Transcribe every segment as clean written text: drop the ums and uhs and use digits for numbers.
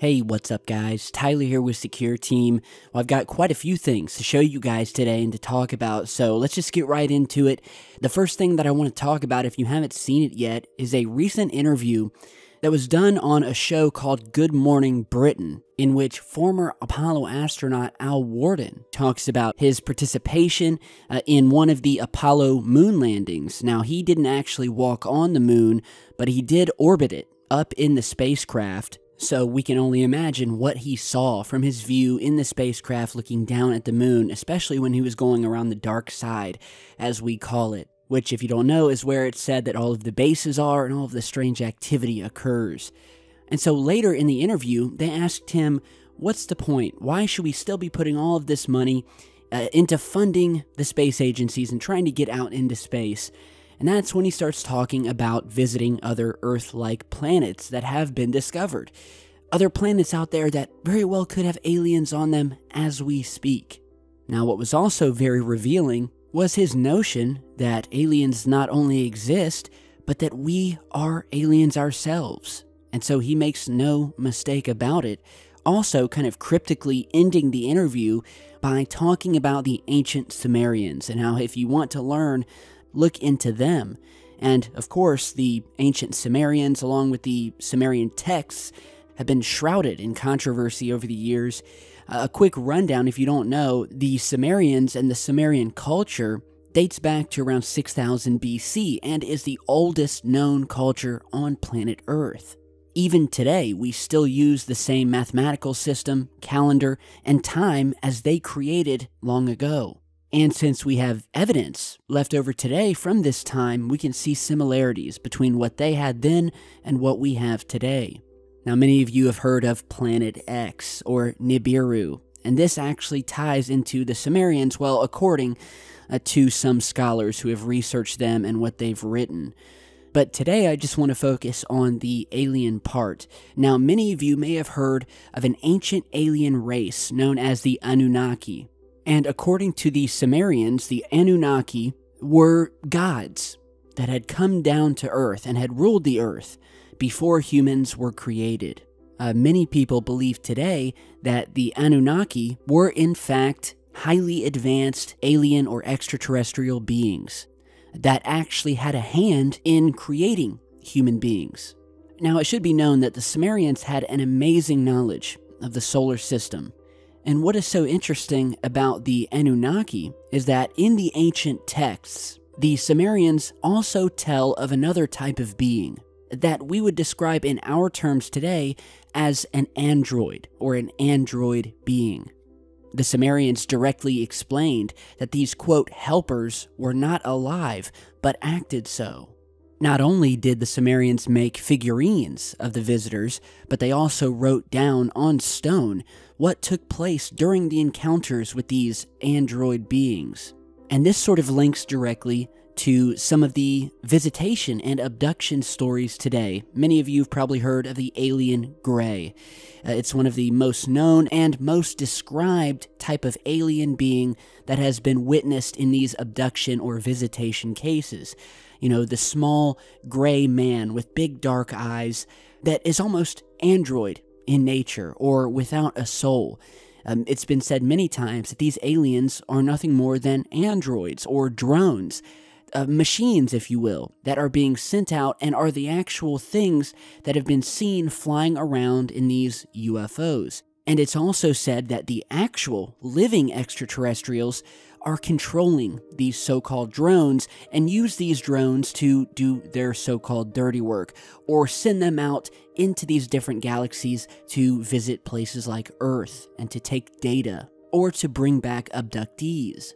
Hey, what's up guys? Tyler here with Secureteam. Well, I've got quite a few things to show you guys today and to talk about, so let's just get right into it. The first thing that I want to talk about, if you haven't seen it yet, is a recent interview that was done on a show called Good Morning Britain, in which former Apollo astronaut Al Worden talks about his participation in one of the Apollo moon landings. Now, he didn't actually walk on the moon, but he did orbit it up in the spacecraft. So we can only imagine what he saw from his view in the spacecraft looking down at the moon, especially when he was going around the dark side, as we call it, which, if you don't know, is where it's said that all of the bases are and all of the strange activity occurs. And so later in the interview, they asked him, what's the point? Why should we still be putting all of this money into funding the space agencies and trying to get out into space? And that's when he starts talking about visiting other Earth-like planets that have been discovered. Other planets out there that very well could have aliens on them as we speak. Now, what was also very revealing was his notion that aliens not only exist, but that we are aliens ourselves. And so he makes no mistake about it, also kind of cryptically ending the interview by talking about the ancient Sumerians and how, if you want to learn, look into them. And of course, the ancient Sumerians, along with the Sumerian texts, have been shrouded in controversy over the years. A quick rundown, if you don't know, the Sumerians and the Sumerian culture dates back to around 6000 BC and is the oldest known culture on planet Earth. Even today, we still use the same mathematical system, calendar, and time as they created long ago. And since we have evidence left over today from this time, we can see similarities between what they had then and what we have today. Now, many of you have heard of Planet X, or Nibiru, and this actually ties into the Sumerians, well, according to some scholars who have researched them and what they've written. But today, I just want to focus on the alien part. Now, many of you may have heard of an ancient alien race known as the Anunnaki. And according to the Sumerians, the Anunnaki were gods that had come down to Earth and had ruled the Earth before humans were created. Many people believe today that the Anunnaki were in fact highly advanced alien or extraterrestrial beings that actually had a hand in creating human beings. Now, it should be known that the Sumerians had an amazing knowledge of the solar system. And what is so interesting about the Anunnaki is that in the ancient texts, the Sumerians also tell of another type of being that we would describe in our terms today as an android or an android being. The Sumerians directly explained that these, quote, helpers were not alive, but acted so. Not only did the Sumerians make figurines of the visitors, but they also wrote down on stone what took place during the encounters with these android beings. And this sort of links directly to some of the visitation and abduction stories today. Many of you have probably heard of the alien Grey. It's one of the most known and most described type of alien being that has been witnessed in these abduction or visitation cases. You know, the small gray man with big dark eyes that is almost android in nature or without a soul. It's been said many times that these aliens are nothing more than androids or drones, machines, if you will, that are being sent out and are the actual things that have been seen flying around in these UFOs. And it's also said that the actual living extraterrestrials are controlling these so-called drones and use these drones to do their so-called dirty work or send them out into these different galaxies to visit places like Earth and to take data or to bring back abductees.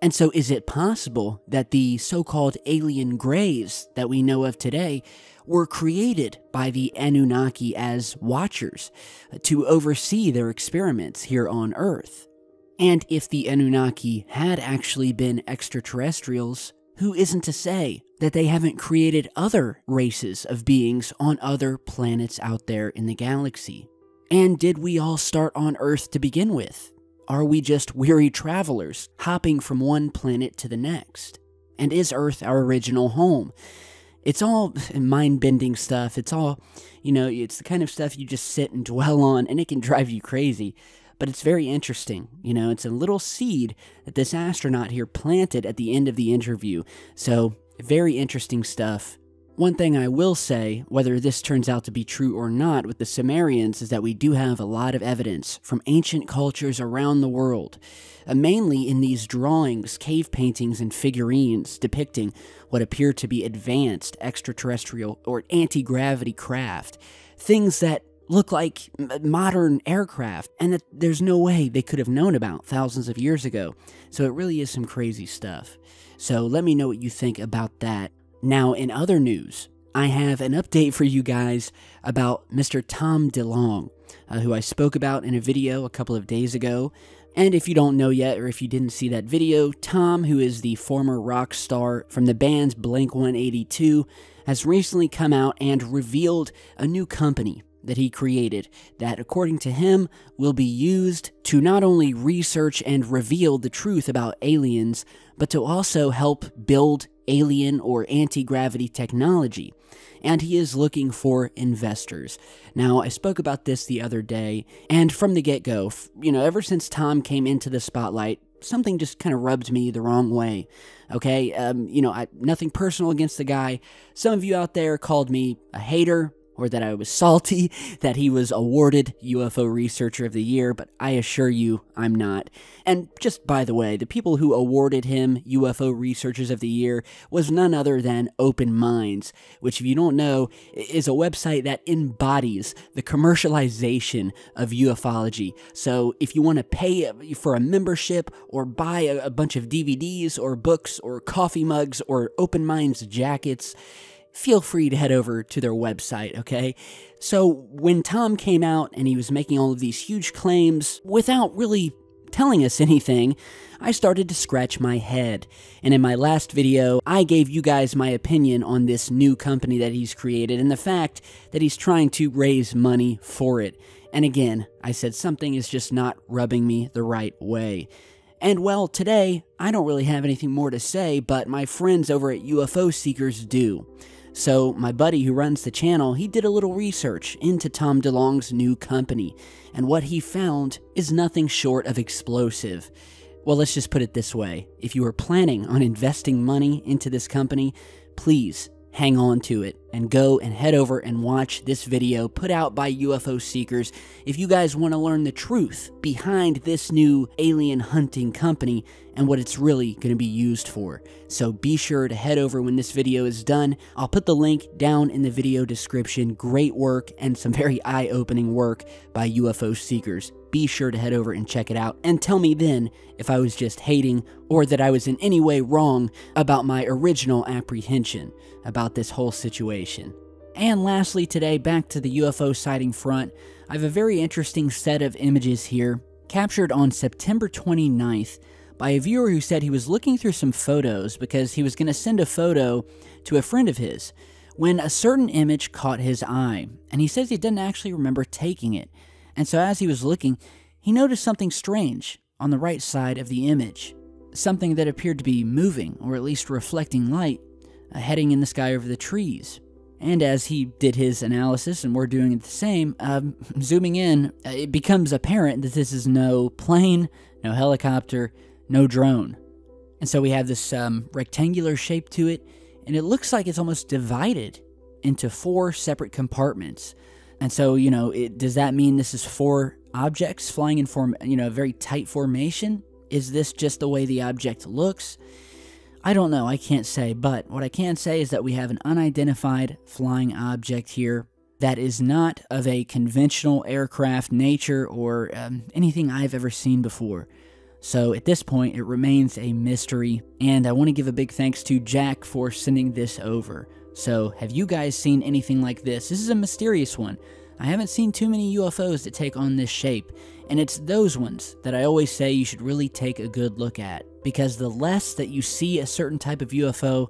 And so is it possible that the so-called alien Greys that we know of today were created by the Anunnaki as watchers to oversee their experiments here on Earth? And if the Anunnaki had actually been extraterrestrials, who isn't to say that they haven't created other races of beings on other planets out there in the galaxy? And did we all start on Earth to begin with? Are we just weary travelers hopping from one planet to the next? And is Earth our original home? It's all mind-bending stuff. It's all, it's the kind of stuff you just sit and dwell on, and it can drive you crazy. But it's very interesting. It's a little seed that this astronaut here planted at the end of the interview. So, very interesting stuff. One thing I will say, whether this turns out to be true or not with the Sumerians, is that we do have a lot of evidence from ancient cultures around the world, mainly in these drawings, cave paintings, and figurines depicting what appear to be advanced extraterrestrial or anti-gravity craft, things that look like modern aircraft, and that there's no way they could have known about thousands of years ago. So it really is some crazy stuff. So let me know what you think about that. Now, in other news, I have an update for you guys about Mr. Tom DeLonge, who I spoke about in a video a couple of days ago. And if you don't know yet, or if you didn't see that video, Tom, who is the former rock star from the band's Blink-182, has recently come out and revealed a new company that he created that, according to him, will be used to not only research and reveal the truth about aliens, but to also help build alien or anti-gravity technology. And he is looking for investors. Now, I spoke about this the other day, and from the get-go, ever since Tom came into the spotlight, something just kind of rubbed me the wrong way. Okay, nothing personal against the guy. Some of you out there called me a hater, or that I was salty that he was awarded UFO Researcher of the Year, but I assure you I'm not. And just by the way, the people who awarded him UFO Researchers of the Year was none other than Open Minds, which, if you don't know, is a website that embodies the commercialization of ufology. So if you want to pay for a membership or buy a bunch of DVDs or books or coffee mugs or Open Minds jackets, feel free to head over to their website, okay? So when Tom came out and he was making all of these huge claims without really telling us anything, I started to scratch my head. And in my last video, I gave you guys my opinion on this new company that he's created and the fact that he's trying to raise money for it. And again, I said something is just not rubbing me the right way. And well, today, I don't really have anything more to say, but my friends over at UFO Seekers do. So my buddy who runs the channel, he did a little research into Tom DeLonge's new company, and what he found is nothing short of explosive. Well, let's just put it this way. If you are planning on investing money into this company, please hang on to it and go and head over and watch this video put out by UFO Seekers if you guys want to learn the truth behind this new alien hunting company and what it's really going to be used for. So be sure to head over when this video is done. I'll put the link down in the video description. Great work and some very eye-opening work by UFO Seekers. Be sure to head over and check it out and tell me then if I was just hating or that I was in any way wrong about my original apprehension about this whole situation. And lastly today, back to the UFO sighting front, I have a very interesting set of images here captured on September 29th by a viewer who said he was looking through some photos because he was going to send a photo to a friend of his when a certain image caught his eye, and he says he didn't actually remember taking it. And so as he was looking, he noticed something strange on the right side of the image. Something that appeared to be moving, or at least reflecting light, heading in the sky over the trees. And as he did his analysis, and we're doing it the same, zooming in, it becomes apparent that this is no plane, no helicopter, no drone. And so we have this rectangular shape to it, and it looks like it's almost divided into 4 separate compartments. And so, does that mean this is 4 objects flying in a very tight formation? Is this just the way the object looks? I don't know, I can't say, but what I can say is that we have an unidentified flying object here that is not of a conventional aircraft nature or anything I've ever seen before. So at this point, it remains a mystery, and I want to give a big thanks to Jack for sending this over. So, have you guys seen anything like this? This is a mysterious one. I haven't seen too many UFOs that take on this shape, and it's those ones that I always say you should really take a good look at, because the less that you see a certain type of UFO,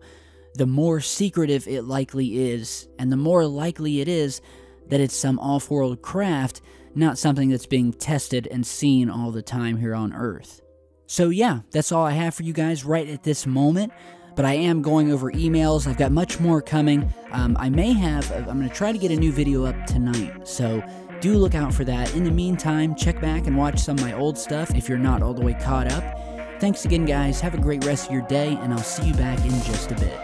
the more secretive it likely is, and the more likely it is that it's some off-world craft, not something that's being tested and seen all the time here on Earth. So yeah, that's all I have for you guys right at this moment. but I am going over emails. I've got much more coming. I'm going to try to get a new video up tonight, so do look out for that. In the meantime, check back and watch some of my old stuff if you're not all the way caught up. Thanks again, guys. Have a great rest of your day, and I'll see you back in just a bit.